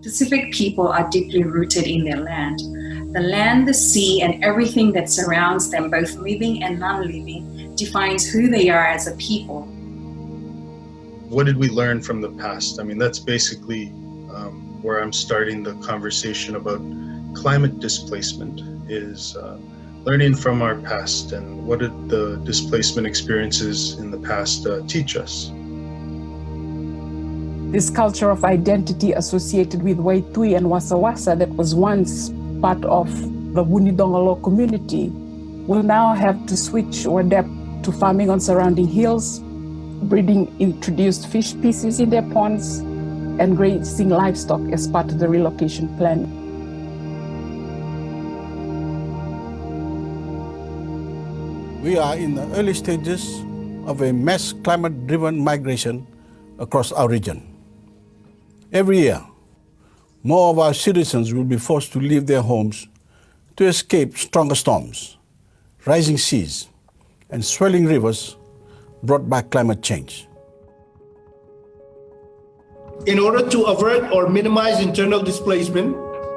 Pacific people are deeply rooted in their land. The land, the sea, and everything that surrounds them, both living and non-living, defines who they are as a people. What did we learn from the past? I mean, that's basically where I'm starting the conversation about climate displacement, is learning from our past and what did the displacement experiences in the past teach us. This culture of identity associated with Waitui and Wasawasa that was once part of the Wunidongolo community will now have to switch or adapt to farming on surrounding hills, breeding introduced fish species in their ponds, and grazing livestock as part of the relocation plan. We are in the early stages of a mass climate-driven migration across our region. Every year, more of our citizens will be forced to leave their homes to escape stronger storms, rising seas, and swelling rivers brought by climate change. In order to avert or minimize internal displacement,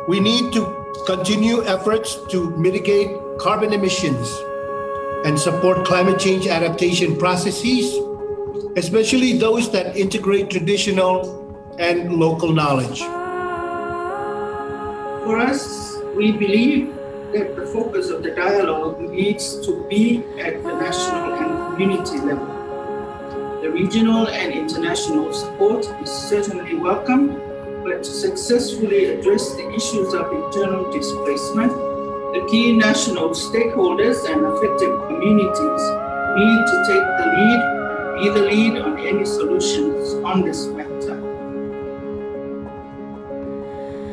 we need to continue efforts to mitigate carbon emissions and support climate change adaptation processes, especially those that integrate traditional and local knowledge. For us, we believe that the focus of the dialogue needs to be at the national and community level. The regional and international support is certainly welcome, but to successfully address the issues of internal displacement, the key national stakeholders and affected communities need to take the lead, be the lead on any solutions on this matter.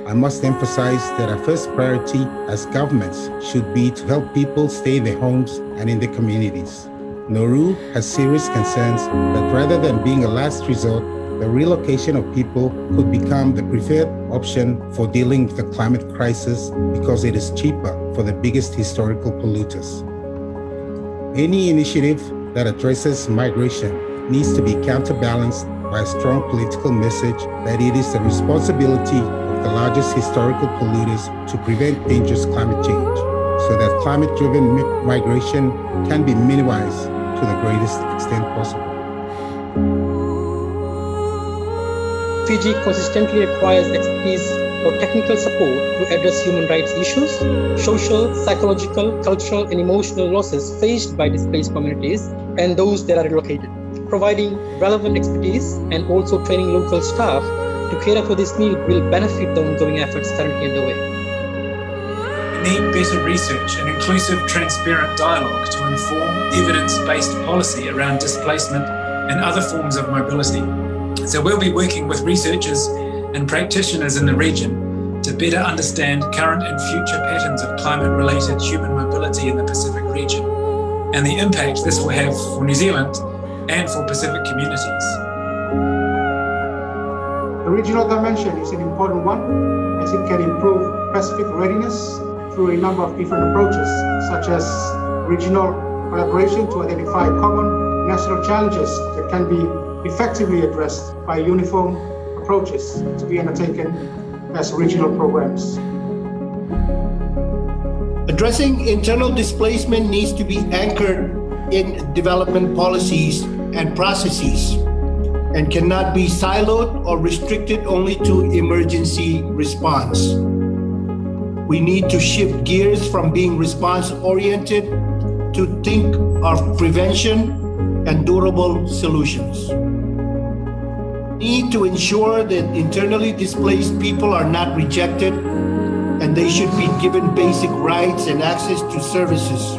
I must emphasize that our first priority as governments should be to help people stay in their homes and in their communities. Nauru has serious concerns that rather than being a last resort, the relocation of people could become the preferred option for dealing with the climate crisis because it is cheaper for the biggest historical polluters. Any initiative that addresses migration needs to be counterbalanced by a strong political message that it is the responsibility of the largest historical polluters to prevent dangerous climate change, so that climate-driven migration can be minimized to the greatest extent possible. Fiji consistently acquires expertise or technical support to address human rights issues, social, psychological, cultural, and emotional losses faced by displaced communities and those that are relocated, providing relevant expertise and also training local staff to cater for this need will benefit the ongoing efforts currently underway. We need better research and inclusive, transparent dialogue to inform evidence-based policy around displacement and other forms of mobility. So we'll be working with researchers and practitioners in the region to better understand current and future patterns of climate-related human mobility in the Pacific region and the impact this will have for New Zealand and for Pacific communities. The regional dimension is an important one, as it can improve Pacific readiness through a number of different approaches, such as regional collaboration to identify common national challenges that can be effectively addressed by uniform approaches to be undertaken as regional programs. Addressing internal displacement needs to be anchored in development policies and processes and cannot be siloed or restricted only to emergency response. We need to shift gears from being response-oriented to think of prevention and durable solutions. We need to ensure that internally displaced people are not rejected and they should be given basic rights and access to services.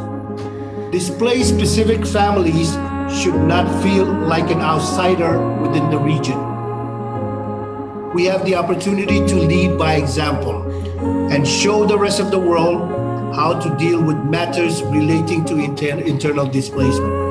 Displaced Pacific families should not feel like an outsider within the region. We have the opportunity to lead by example and show the rest of the world how to deal with matters relating to internal displacement.